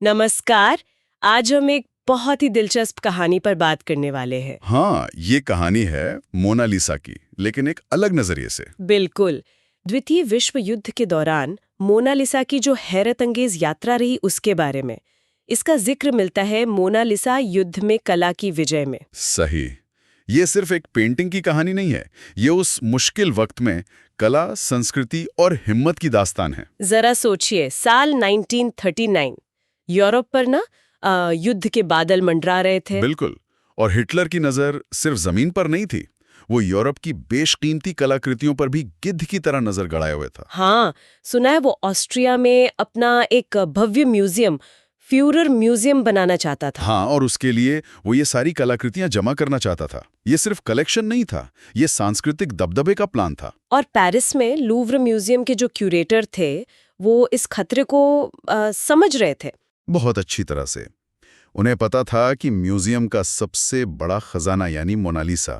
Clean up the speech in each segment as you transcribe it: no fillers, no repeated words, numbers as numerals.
नमस्कार। आज हम एक बहुत ही दिलचस्प कहानी पर बात करने वाले हैं। हाँ, ये कहानी है मोनालिसा की, लेकिन एक अलग नजरिए से। बिल्कुल। द्वितीय विश्व युद्ध के दौरान मोनालिसा की जो हैरत अंगेज यात्रा रही उसके बारे में इसका जिक्र मिलता है मोनालिसा युद्ध में कला की विजय में। सही। ये सिर्फ एक पेंटिंग की कहानी नहीं है, ये उस मुश्किल वक्त में कला, संस्कृति और हिम्मत की दास्तान है। जरा सोचिए, साल 1939 यूरोप पर युद्ध के बादल मंडरा रहे थे। बिल्कुल। और हिटलर की नजर सिर्फ जमीन पर नहीं थी, वो यूरोप की बेशकीमती कलाकृतियों पर भी गिद्ध की तरह नजर गड़ाए हुए था। हाँ, सुना है वो ऑस्ट्रिया में अपना एक भव्य म्यूजियम, फ्यूरर म्यूजियम बनाना चाहता था। हाँ, और उसके लिए वो ये सारी कलाकृतियां जमा करना चाहता था। ये सिर्फ कलेक्शन नहीं था, ये सांस्कृतिक दबदबे का प्लान था। और पेरिस में लूव्र म्यूजियम के जो क्यूरेटर थे वो इस खतरे को समझ रहे थे। बहुत अच्छी तरह से। उन्हें पता था कि म्यूजियम का सबसे बड़ा खजाना यानी मोनालिसा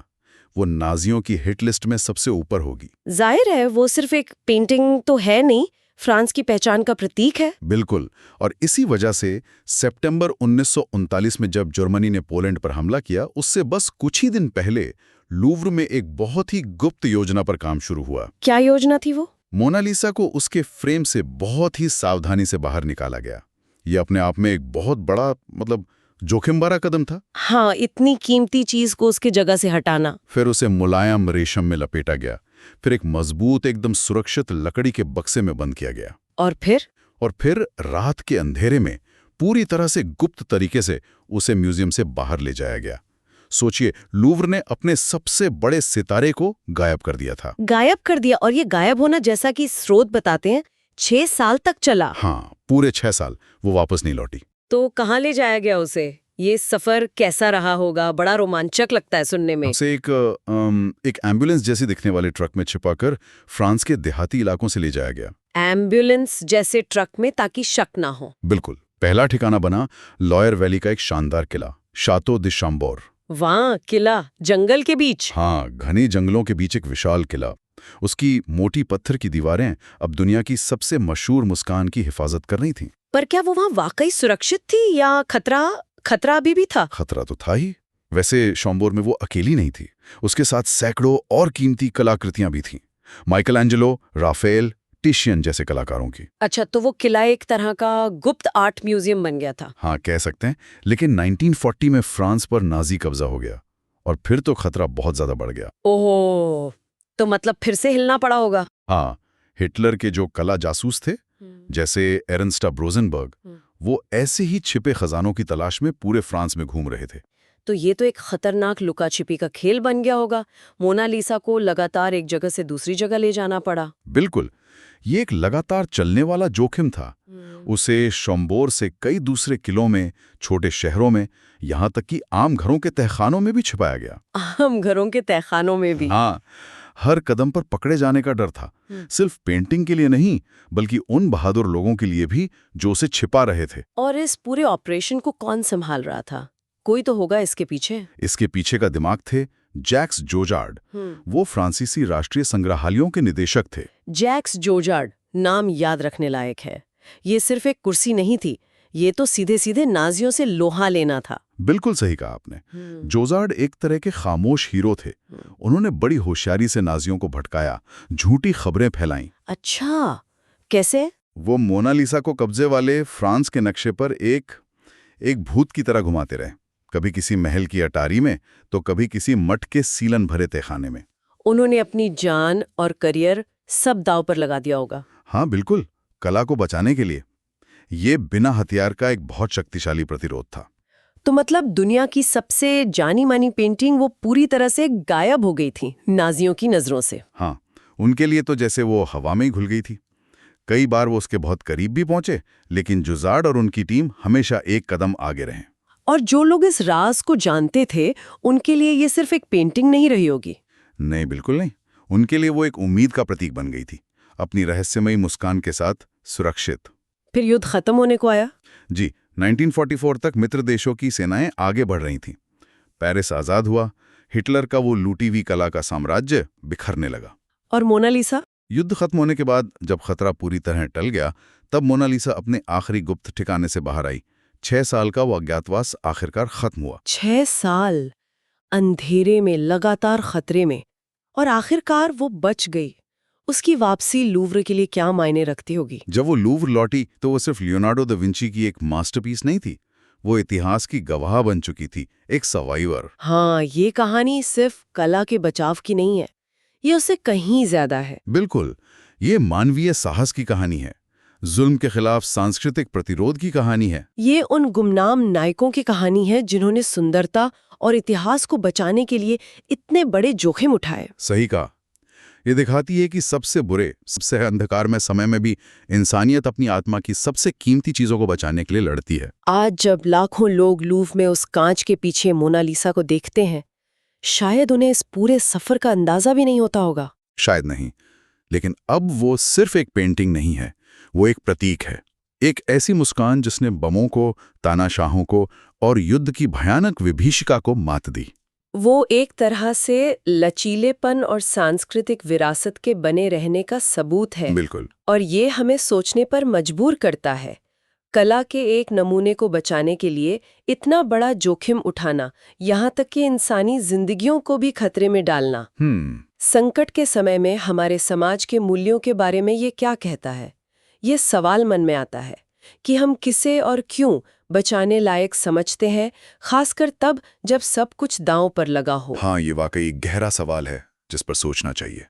वो नाजियों की हिट लिस्ट में सबसे ऊपर होगी। जाहिर है वो सिर्फ एक पेंटिंग तो है नहीं, फ्रांस की पहचान का प्रतीक है। बिल्कुल। और इसी वजह से सितंबर 1939 में जब जर्मनी ने पोलैंड पर हमला किया, उससे बस कुछ ही दिन पहले लूव्र में एक बहुत ही गुप्त योजना पर काम शुरू हुआ। क्या योजना थी वो? मोनालिसा को उसके फ्रेम से बहुत ही सावधानी से बाहर निकाला गया। ये अपने आप में एक बहुत बड़ा जोखिम भरा कदम था। हाँ, इतनी कीमती चीज को उसकी जगह से हटाना। फिर उसे मुलायम रेशम में लपेटा गया, फिर एक मजबूत एकदम सुरक्षित लकड़ी के बक्से में बंद किया गया। और फिर रात के अंधेरे में पूरी तरह से गुप्त तरीके से उसे म्यूजियम से बाहर ले जाया गया। सोचिए, लूव्र ने अपने सबसे बड़े सितारे को गायब कर दिया था। गायब कर दिया, और ये गायब होना, जैसा कि स्रोत बताते हैं, 6 साल तक चला। हाँ, पूरे 6 साल वो वापस नहीं लौटी। तो कहाँ ले जाया गया उसे? ये सफर कैसा रहा होगा? बड़ा रोमांचक लगता है सुनने में। उसे एक एम्बुलेंस जैसी दिखने वाले ट्रक में छिपाकर फ्रांस के देहाती इलाकों से ले जाया गया। एम्बुलेंस जैसे ट्रक में, ताकि शक ना हो। बिल्कुल। पहला ठिकाना बना लॉयर वैली का एक शानदार किला, शातो दे शाम्बोर। वहाँ किला, जंगल के बीच। हाँ, घने जंगलों के बीच एक विशाल किला। उसकी मोटी पत्थर की दीवारें अब दुनिया की सबसे मशहूर मुस्कान की हिफाजत कर रही थीं। पर क्या वो वहाँ वाकई सुरक्षित थी या खतरा अभी भी था? खतरा तो था ही। वैसे शॉम्बोर में वो अकेली नहीं थी, उसके साथ सैकड़ों और कीमती कलाकृतियां भी थीं। माइकल एंजेलो, राफेल, टिशियन जैसे कलाकारों की। अच्छा, तो वो किला एक तरह का गुप्त आर्ट म्यूजियम बन गया था। हाँ, कह सकते हैं। लेकिन 1940 में फ्रांस पर नाजी कब्जा हो गया और फिर तो खतरा बहुत ज्यादा बढ़ गया। ओहो, तो मतलब फिर से हिलना पड़ा होगा। हाँ, हिटलर के जो कला जासूस थे, जैसे एरनस्टा ब्रोजनबर्ग, वो ऐसे ही छिपे खजानों की तलाश में पूरे फ्रांस में घूम रहे थे। तो ये तो एक खतरनाक लुका छिपी का खेल बन गया होगा। मोनालिसा को लगातार एक जगह से दूसरी जगह ले जाना पड़ा। बिल्कुल। ये एक लगातार चलने वाला जोखिम था। उसे शॉम्बोर से कई दूसरे किलों में, छोटे शहरों में, यहाँ तक कि आम घरों के तहखानों में भी छिपाया गया। आम घरों के तहखानों में भी? हाँ, हर कदम पर पकड़े जाने का डर था। सिर्फ पेंटिंग के लिए नहीं, बल्कि उन बहादुर लोगों के लिए भी जो उसे छिपा रहे थे। और इस पूरे ऑपरेशन को कौन संभाल रहा था? कोई तो होगा इसके पीछे। इसके पीछे का दिमाग थे जैक्स जोजार्ड। वो फ्रांसीसी राष्ट्रीय संग्रहालयों के निदेशक थे। जैक्स जोजार्ड, नाम याद रखने लायक है। ये सिर्फ एक कुर्सी नहीं थी, ये तो सीधे सीधे नाजियों से लोहा लेना था। बिल्कुल सही कहा आपने। जोजार्ड एक तरह के खामोश हीरो थे। उन्होंने बड़ी होशियारी से नाजियों को भटकाया, झूठी खबरें फैलाईं। अच्छा, कैसे? वो मोनालिसा को कब्जे वाले फ्रांस के नक्शे पर एक भूत की तरह घुमाते रहे। कभी किसी महल की अटारी में, तो कभी किसी मठ के सीलन भरे तहखाने में। उन्होंने अपनी जान और करियर सब दांव पर लगा दिया होगा। हाँ बिल्कुल, कला को बचाने के लिए। ये बिना हथियार का एक बहुत शक्तिशाली प्रतिरोध था। तो मतलब दुनिया की सबसे जानी मानी पेंटिंग वो पूरी तरह से गायब हो गई थी नाजियों की नजरों से। हाँ, उनके लिए तो जैसे वो हवा में ही घुल गई थी। कई बार वो उसके बहुत करीब भी पहुंचे, लेकिन जोजार्ड और उनकी टीम हमेशा एक कदम आगे रहे। और जो लोग इस राज को जानते थे, उनके लिए ये सिर्फ एक पेंटिंग नहीं रही होगी। नहीं, बिल्कुल नहीं। उनके लिए वो एक उम्मीद का प्रतीक बन गई थी, अपनी रहस्यमयी मुस्कान के साथ सुरक्षित। फिर युद्ध खत्म होने को आया। जी, 1944 तक मित्र देशों की सेनाएं आगे बढ़ रही थीं। पेरिस आजाद हुआ, हिटलर का वो लूटी हुई कला का साम्राज्य बिखरने लगा। और मोनालिसा? युद्ध खत्म होने के बाद जब खतरा पूरी तरह टल गया, तब मोनालिसा अपने आखिरी गुप्त ठिकाने से बाहर आई। 6 साल का वो अज्ञातवास आखिरकार खत्म हुआ। 6 साल अंधेरे में, लगातार खतरे में, और आखिरकार वो बच गई। उसकी वापसी लूव्र के लिए क्या मायने रखती होगी? जब वो लूव्र लौटी तो वो सिर्फ लियोनार्डो दा विंची की एक मास्टरपीस नहीं थी, वो इतिहास की गवाह बन चुकी थी, एक सर्वाइवर। हाँ, ये कहानी सिर्फ कला के बचाव की नहीं है, ये उससे कहीं ज्यादा है। बिल्कुल, ये मानवीय साहस की कहानी है, जुल्म के खिलाफ सांस्कृतिक प्रतिरोध की कहानी है। ये उन गुमनाम नायकों की कहानी है जिन्होंने सुंदरता और इतिहास को बचाने के लिए इतने बड़े जोखिम उठाए। सही कहा। ये दिखाती है कि सबसे बुरे, सबसे अंधकारमय समय में भी इंसानियत अपनी आत्मा की सबसे कीमती चीजों को बचाने के लिए लड़ती है। आज जब लाखों लोग लूव्र में उस कांच के पीछे मोनालिसा को देखते हैं, शायद उन्हें इस पूरे सफर का अंदाजा भी नहीं होता होगा। शायद नहीं, लेकिन अब वो सिर्फ एक पेंटिंग नहीं है, वो एक प्रतीक है। एक ऐसी मुस्कान जिसने बमों को, तानाशाहों को और युद्ध की भयानक विभीषिका को मात दी। वो एक तरह से लचीलेपन और सांस्कृतिक विरासत के बने रहने का सबूत है। बिल्कुल। और ये हमें सोचने पर मजबूर करता है। कला के एक नमूने को बचाने के लिए इतना बड़ा जोखिम उठाना, यहाँ तक कि इंसानी जिंदगियों को भी खतरे में डालना, संकट के समय में हमारे समाज के मूल्यों के बारे में ये क्या कहता है? ये सवाल मन में आता है कि हम किसे और क्यों बचाने लायक समझते हैं, खासकर तब जब सब कुछ दांव पर लगा हो। हाँ, ये वाकई गहरा सवाल है जिस पर सोचना चाहिए।